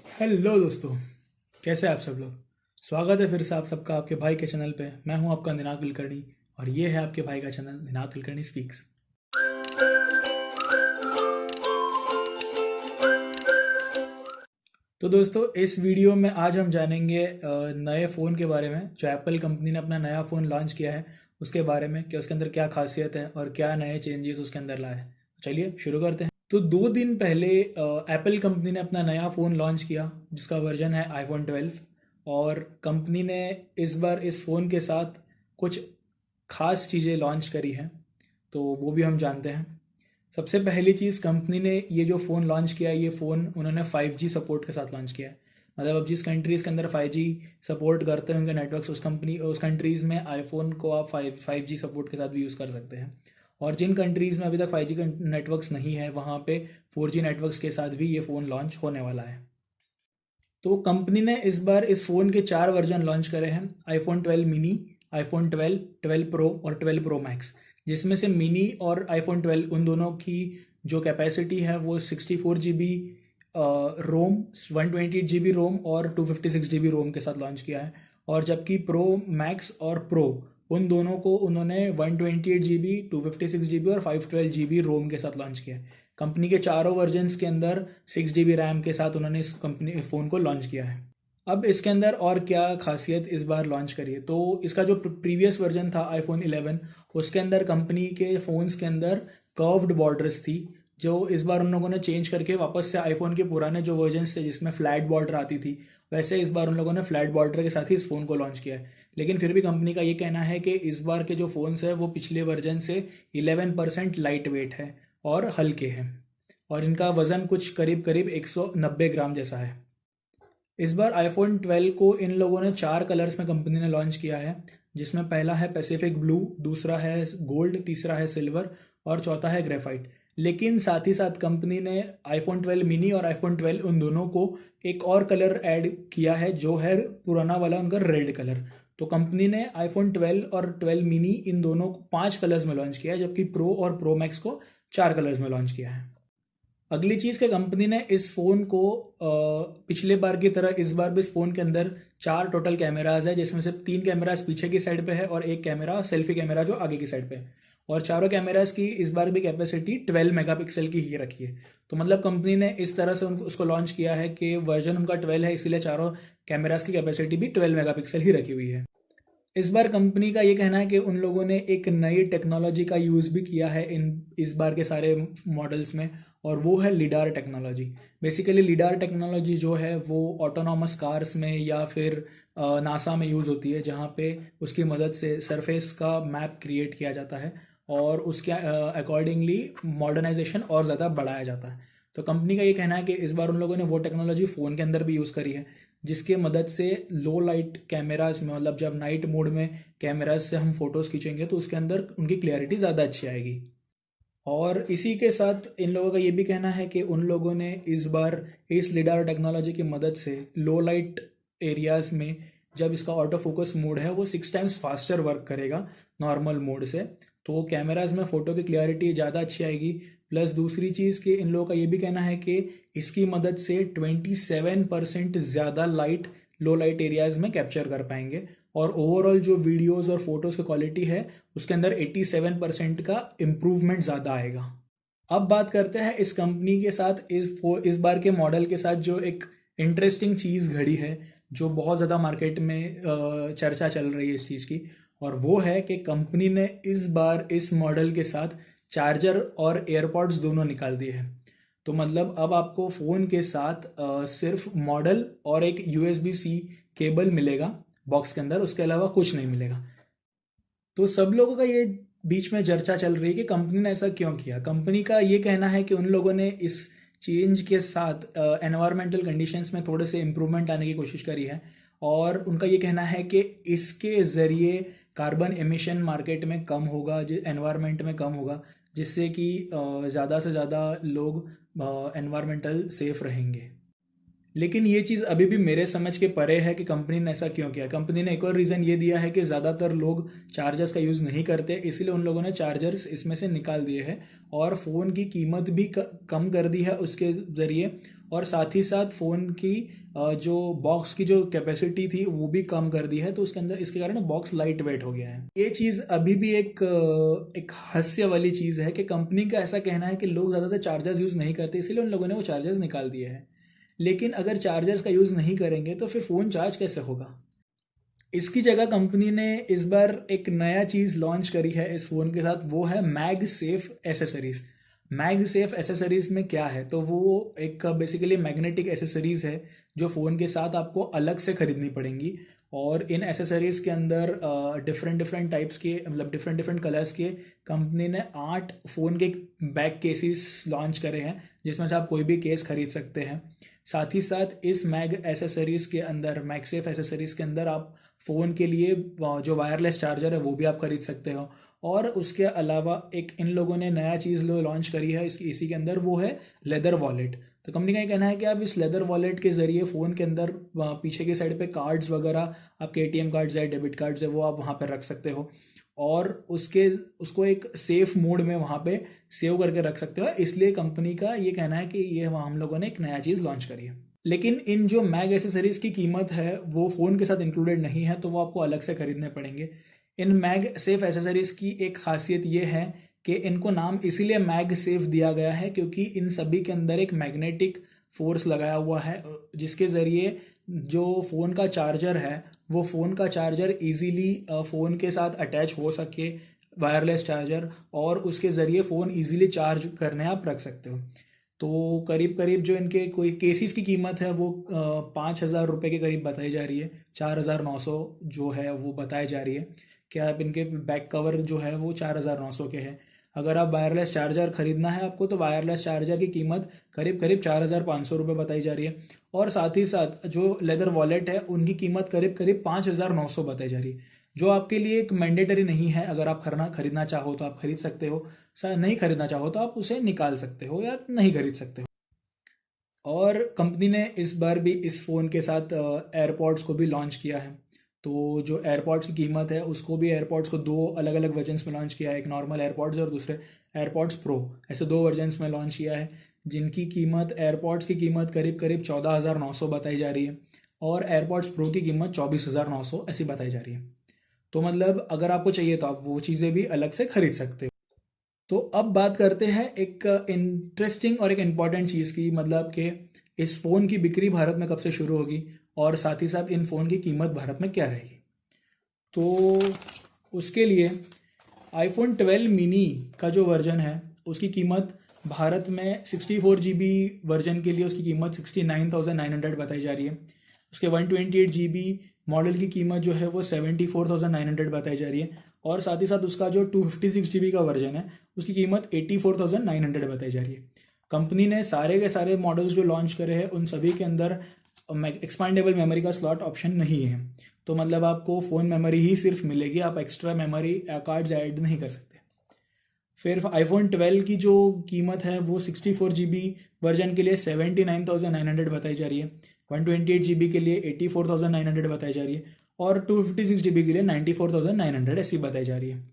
Hello दोस्तों, कैसे हैं आप सब लोग। स्वागत है फिर से आप सबका आपके भाई के चैनल पे। मैं हूं आपका निनाद कुलकर्णी और ये है आपके भाई का चैनल निनाद कुलकर्णी स्पीक्स। तो दोस्तों, इस वीडियो में आज हम जानेंगे नए फ़ोन के बारे में जो एप्पल कंपनी ने अपना नया फ़ोन लॉन्च किया है उसके बारे में कि उसके अंदर क्या खासियत है और क्या नए चेंजेस उसके अंदर लाए हैं। चलिए शुरू करते हैं। तो 2 दिन पहले एप्पल कंपनी ने अपना नया फ़ोन लॉन्च किया जिसका वर्जन है आईफोन 12। और कंपनी ने इस बार इस फ़ोन के साथ कुछ खास चीज़ें लॉन्च करी हैं, तो वो भी हम जानते हैं। सबसे पहली चीज़, कंपनी ने ये जो फ़ोन लॉन्च किया है ये फ़ोन उन्होंने 5G सपोर्ट के साथ लॉन्च किया है। मतलब अब जिस कंट्रीज़ के अंदर 5G सपोर्ट करते होंगे नेटवर्क्स, उस कंट्रीज़ में आईफोन को आप 5G सपोर्ट के साथ भी यूज़ कर सकते हैं। और जिन कंट्रीज़ में अभी तक 5G नेटवर्क्स नहीं है वहाँ पे 4G नेटवर्क्स के साथ भी ये फ़ोन लॉन्च होने वाला है। तो कंपनी ने इस बार इस फ़ोन के 4 वर्जन लॉन्च करे हैं: आईफोन 12 मिनी, आईफोन 12, 12 प्रो और 12 प्रो मैक्स। जिसमें से मिनी और आईफोन 12 उन दोनों की जो कैपेसिटी है वो 64 GB रोम, 128 GB रोम और 256 GB रोम के साथ लॉन्च किया है। और जबकि प्रो मैक्स और प्रो उन दोनों को उन्होंने 128 GB, 256 GB और 512 GB रोम के साथ लॉन्च किया है। कंपनी के चारों वर्जन्स के अंदर 6 GB रैम के साथ उन्होंने इस कंपनी फ़ोन को लॉन्च किया है। अब इसके अंदर और क्या खासियत इस बार लॉन्च करी है, तो इसका जो प्रीवियस वर्जन था आईफोन 11 उसके अंदर कंपनी के फ़ोन्स के अंदर कर्व्ड बॉर्डर्स थी, जो इस बार उन लोगों ने चेंज करके वापस से आईफोन के पुराने जो वर्जन्स थे जिसमें फ्लैट बॉर्डर आती थी, वैसे इस बार उन लोगों ने फ्लैट बॉर्डर के साथ ही इस फ़ोन को लॉन्च किया है। लेकिन फिर भी कंपनी का ये कहना है कि इस बार के जो फ़ोन्स है वो पिछले वर्जन से 11% लाइट वेट है और हल्के हैं, और इनका वज़न कुछ करीब करीब 190 ग्राम जैसा है। इस बार आईफोन 12 को इन लोगों ने 4 कलर्स में कंपनी ने लॉन्च किया है, जिसमें पहला है पैसिफिक ब्लू, दूसरा है गोल्ड, तीसरा है सिल्वर और चौथा है ग्रेफाइट। लेकिन साथ ही साथ कंपनी ने आईफोन 12 मिनी और आईफोन 12 उन दोनों को एक और कलर ऐड किया है जो है पुराना वाला उनका रेड कलर। तो कंपनी ने आईफोन 12 और 12 मिनी इन दोनों को 5 कलर्स में लॉन्च किया है, जबकि प्रो और प्रो मैक्स को 4 कलर्स में लॉन्च किया है। अगली चीज़ के कंपनी ने इस फ़ोन को पिछले बार की तरह इस बार भी इस फ़ोन के अंदर 4 टोटल कैमराज है, जिसमें से 3 कैमराज पीछे की साइड पे है और एक कैमरा सेल्फी कैमरा जो आगे की साइड पे है। और चारों कैमराज की इस बार भी कैपेसिटी 12 मेगापिक्सल की ही रखी है। तो मतलब कंपनी ने इस तरह से उसको लॉन्च किया है कि वर्जन उनका 12 है, इसीलिए चारों कैमराज की कैपेसिटी भी 12 मेगापिक्सल ही रखी हुई है। इस बार कंपनी का ये कहना है कि उन लोगों ने एक नई टेक्नोलॉजी का यूज़ भी किया है इस बार के सारे मॉडल्स में, और वो है lidar technology. Basically lidar technology जो है वो ऑटोनॉमस कार्स में या फिर नासा में यूज़ होती है, जहाँ पे उसकी मदद से सरफेस का मैप क्रिएट किया जाता है और उसके अकॉर्डिंगली मॉडर्नाइजेशन और ज़्यादा बढ़ाया जाता है। तो कंपनी का ये कहना है कि इस बार उन लोगों ने वो टेक्नोलॉजी फ़ोन के अंदर भी यूज़ करी है, जिसके मदद से लो लाइट कैमरास में, मतलब जब नाइट मोड में कैमराज से हम फोटोज़ खींचेंगे तो उसके अंदर उनकी क्लैरिटी ज़्यादा अच्छी आएगी। और इसी के साथ इन लोगों का ये भी कहना है कि उन लोगों ने इस बार इस लिडार टेक्नोलॉजी की मदद से लो लाइट एरियाज़ में जब इसका ऑटो फोकस मोड है वो 6 टाइम्स फास्टर वर्क करेगा नॉर्मल मोड से। तो कैमराज में फ़ोटो की क्लियरिटी ज़्यादा अच्छी आएगी। प्लस दूसरी चीज़ कि इन लोगों का ये भी कहना है कि इसकी मदद से 27% ज़्यादा लाइट लो लाइट एरियाज़ में कैप्चर कर पाएंगे, और ओवरऑल जो वीडियोज़ और फोटोज़ की क्वालिटी है उसके अंदर 87% का इम्प्रूवमेंट ज़्यादा आएगा। अब बात करते हैं इस कंपनी के साथ इस बार के मॉडल के साथ जो एक इंटरेस्टिंग चीज़ घड़ी है, जो बहुत ज़्यादा मार्केट में चर्चा चल रही है इस चीज़ की, और वो है कि कंपनी ने इस बार इस मॉडल के साथ चार्जर और एयरपॉड्स दोनों निकाल दिए हैं। तो मतलब अब आपको फ़ोन के साथ सिर्फ मॉडल और एक USB-C केबल मिलेगा बॉक्स के अंदर, उसके अलावा कुछ नहीं मिलेगा। तो सब लोगों का ये बीच में चर्चा चल रही है कि कंपनी ने ऐसा क्यों किया। कंपनी का ये कहना है कि उन लोगों ने इस चेंज के साथ एनवायरमेंटल कंडीशंस में थोड़े से इम्प्रूवमेंट आने की कोशिश करी है, और उनका ये कहना है कि इसके ज़रिए कार्बन एमिशन मार्केट में कम होगा, एनवायरमेंट में कम होगा, जिससे कि ज़्यादा से ज़्यादा लोग एनवायरमेंटल सेफ रहेंगे। लेकिन ये चीज़ अभी भी मेरे समझ के परे है कि कंपनी ने ऐसा क्यों किया। कंपनी ने एक और रीज़न ये दिया है कि ज़्यादातर लोग चार्जर्स का यूज़ नहीं करते, इसलिए उन लोगों ने चार्जर्स इसमें से निकाल दिए हैं और फ़ोन की कीमत भी कम कर दी है उसके ज़रिए। और साथ ही साथ फ़ोन की जो बॉक्स की जो कैपेसिटी थी वो भी कम कर दी है, तो उसके अंदर इसके कारण बॉक्स लाइट वेट हो गया है। ये चीज़ अभी भी एक हास्य वाली चीज़ है कि कंपनी का ऐसा कहना है कि लोग ज़्यादातर चार्जर्स यूज़ नहीं करते, इसीलिए उन लोगों ने वो चार्जर्स निकाल दिए हैं। लेकिन अगर चार्जर्स का यूज़ नहीं करेंगे तो फिर फ़ोन चार्ज कैसे होगा? इसकी जगह कंपनी ने इस बार एक नया चीज़ लॉन्च करी है इस फ़ोन के साथ, वो है MagSafe accessories. MagSafe accessories में क्या है, तो वो एक बेसिकली मैग्नेटिक एसेसरीज़ है जो फ़ोन के साथ आपको अलग से ख़रीदनी पड़ेंगी। और इन एसेसरीज़ के अंदर डिफरेंट डिफरेंट टाइप्स के, मतलब डिफरेंट डिफरेंट कलर्स के, कंपनी ने 8 फ़ोन के बैक केसेस लॉन्च करे हैं जिसमें से आप कोई भी केस खरीद सकते हैं। साथ ही साथ इस मैग एसेसरीज़ के अंदर, मैगसेफ एसेसरीज़ के अंदर आप फ़ोन के लिए जो वायरलेस चार्जर है वो भी आप खरीद सकते हो। और उसके अलावा एक इन लोगों ने नया चीज़ लॉन्च करी है इसी के अंदर, वो है लेदर वॉलेट। तो कंपनी का ये कहना है कि आप इस लेदर वॉलेट के ज़रिए फ़ोन के अंदर पीछे की साइड पे कार्ड्स वगैरह, आपके एटीएम कार्ड्स है, डेबिट कार्ड्स है, वो आप वहाँ पर रख सकते हो और उसको एक सेफ मोड में वहाँ पे सेव करके रख सकते हो। इसलिए कंपनी का ये कहना है कि ये हम लोगों ने एक नया चीज़ लॉन्च करी है। लेकिन इन जो मैग एसेसरीज़ की कीमत है वो फ़ोन के साथ इंक्लूडेड नहीं है, तो वो आपको अलग से खरीदने पड़ेंगे। इन मैग सेफ एसेसरीज़ की एक खासियत ये है कि इनको नाम इसीलिए मैग सेफ दिया गया है क्योंकि इन सभी के अंदर एक मैग्नेटिक फोर्स लगाया हुआ है जिसके ज़रिए जो फ़ोन का चार्जर है वो फ़ोन का चार्जर इजीली फ़ोन के साथ अटैच हो सके, वायरलेस चार्जर, और उसके ज़रिए फ़ोन इजीली चार्ज करने आप रख सकते हो। तो करीब करीब जो इनके कोई केसेस की कीमत है वो 5,000 रुपये के करीब बताई जा रही है। 4,900 जो है वो बताई जा रही है कि आप इनके बैक कवर जो है वो 4,900 के हैं। अगर आप वायरलेस चार्जर ख़रीदना है आपको तो वायरलेस चार्जर की कीमत करीब करीब 4,500 रुपये बताई जा रही है। और साथ ही साथ जो लेदर वॉलेट है उनकी कीमत करीब करीब 5,900 बताई जा रही है, जो आपके लिए एक मैंडेटरी नहीं है। अगर आप खरीदना चाहो तो आप खरीद सकते हो, नहीं खरीदना चाहो तो आप उसे निकाल सकते हो या नहीं खरीद सकते हो। और कंपनी ने इस बार भी इस फ़ोन के साथ एयरपॉड्स को भी लॉन्च किया है। तो जो एयरपॉड्स की कीमत है उसको भी, एयरपॉड्स को दो अलग अलग वर्जन्स में लॉन्च किया है, एक नॉर्मल एयरपॉड्स और दूसरे एयरपॉड्स प्रो, ऐसे दो वर्जन्स में लॉन्च किया है जिनकी कीमत, एयरपॉड्स की कीमत करीब करीब 14,900 बताई जा रही है और एयरपॉड्स प्रो की कीमत 24,900 ऐसी बताई जा रही है। तो मतलब अगर आपको चाहिए तो आप वो चीज़ें भी अलग से खरीद सकते हो। तो अब बात करते हैं एक इंटरेस्टिंग और एक इम्पॉर्टेंट चीज़ की, मतलब कि इस फ़ोन की बिक्री भारत में कब से शुरू होगी और साथ ही साथ इन फ़ोन की कीमत भारत में क्या रहेगी। तो उसके लिए आईफोन 12 मिनी का जो वर्जन है उसकी कीमत भारत में 64 GB वर्जन के लिए उसकी कीमत 69,900 बताई जा रही है। उसके 128 GB मॉडल की कीमत जो है वो 74,900 बताई जा रही है और साथ ही साथ उसका जो 256 GB का वर्जन है उसकी कीमत 84,900 बताई जा रही है। कंपनी ने सारे के सारे मॉडल्स जो लॉन्च करे हैं उन सभी के अंदर एक्सपांडेबल मेमोरी का स्लॉट ऑप्शन नहीं है, तो मतलब आपको फ़ोन मेमोरी ही सिर्फ मिलेगी, आप एक्स्ट्रा मेमोरी कार्ड्स ऐड नहीं कर सकते। फिर आईफोन 12 की जो कीमत है वो 64 GB वर्जन के लिए 79,900 बताई जा रही है, 128 GB के लिए 84,900 बताई जा रही है और 256 GB के लिए 94,900 ऐसी बताई जा रही है।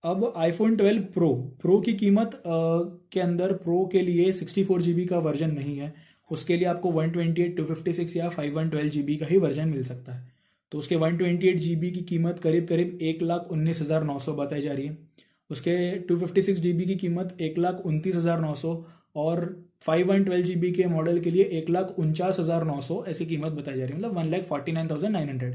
अब आईफोन 12 प्रो की कीमत के अंदर प्रो के लिए 64 GB का वर्जन नहीं है, उसके लिए आपको 128, 256 या 512 GB का ही वर्जन मिल सकता है। तो उसके 128 GB की कीमत करीब करीब 1,19,900 बताई जा रही है। उसके 256 GB की कीमत 1,29,900 और 512 GB के मॉडल के लिए 1,49,900 ऐसी कीमत बताई जा रही है, मतलब 1,49,900।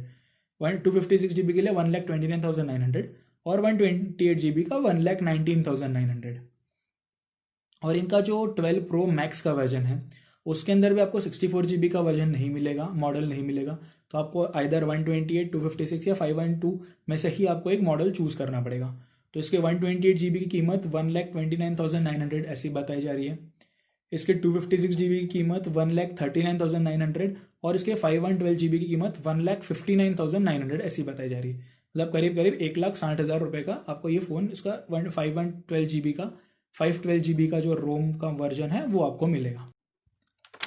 256 GB के लिए 1,29,900 और 128 GB का 1,19,900। और इनका जो 12 प्रो मैक्स का वर्जन है उसके अंदर भी आपको 64 GB का वर्जन नहीं मिलेगा, मॉडल नहीं मिलेगा, तो आपको आइदर 128, 256 या 512 में से ही आपको एक मॉडल चूज़ करना पड़ेगा। तो इसके 128 GB की कीमत 1,29,900 ऐसी बताई जा रही है। इसके 256 GB की कीमत 1,39,900 और इसके 512 GB की कीमत 1,59,900 ऐसी बताई जा रही है, मतलब करीब करीब 1,60,000 रुपये का आपको ये फ़ोन, इसका 512 GB का जो रोम का वर्जन है वो आपको मिलेगा।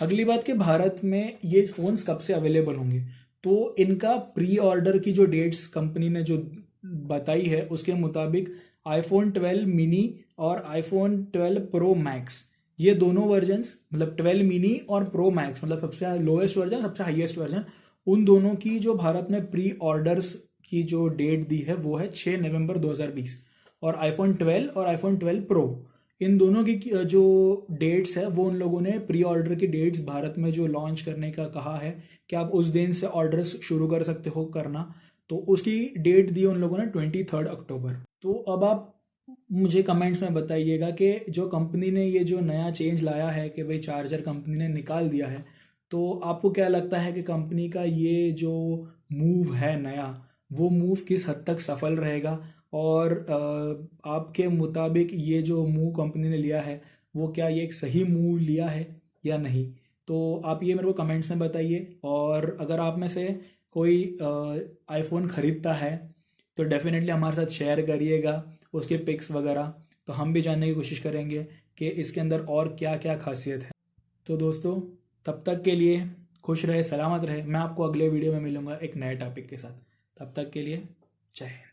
अगली बात कि भारत में ये फ़ोन्स कब से अवेलेबल होंगे, तो इनका प्री ऑर्डर की जो डेट्स कंपनी ने जो बताई है उसके मुताबिक आईफोन 12 मिनी और आईफोन 12 प्रो मैक्स ये दोनों वर्जन्स मतलब 12 मिनी और प्रो मैक्स मतलब सबसे लोएस्ट वर्जन सबसे हाईएस्ट वर्जन, उन दोनों की जो भारत में प्री ऑर्डर्स की जो डेट दी है वो है 6 नवंबर 2020। और आईफोन 12 और आईफोन 12 प्रो इन दोनों की जो डेट्स है वो उन लोगों ने प्री ऑर्डर की डेट्स भारत में जो लॉन्च करने का कहा है कि आप उस दिन से ऑर्डर्स शुरू कर सकते हो करना, तो उसकी डेट दी उन लोगों ने 23 अक्टूबर। तो अब आप मुझे कमेंट्स में बताइएगा कि जो कंपनी ने ये जो नया चेंज लाया है कि भाई चार्जर कंपनी ने निकाल दिया है, तो आपको क्या लगता है कि कंपनी का ये जो मूव है नया, वो मूव किस हद तक सफल रहेगा? और आपके मुताबिक ये जो मूव कंपनी ने लिया है वो क्या ये एक सही मूव लिया है या नहीं? तो आप ये मेरे को कमेंट्स में बताइए। और अगर आप में से कोई आईफोन ख़रीदता है तो डेफिनेटली हमारे साथ शेयर करिएगा उसके पिक्स वगैरह, तो हम भी जानने की कोशिश करेंगे कि इसके अंदर और क्या क्या खासियत है। तो दोस्तों, तब तक के लिए खुश रहे, सलामत रहे। मैं आपको अगले वीडियो में मिलूंगा एक नए टॉपिक के साथ। तब तक के लिए जय हिंद।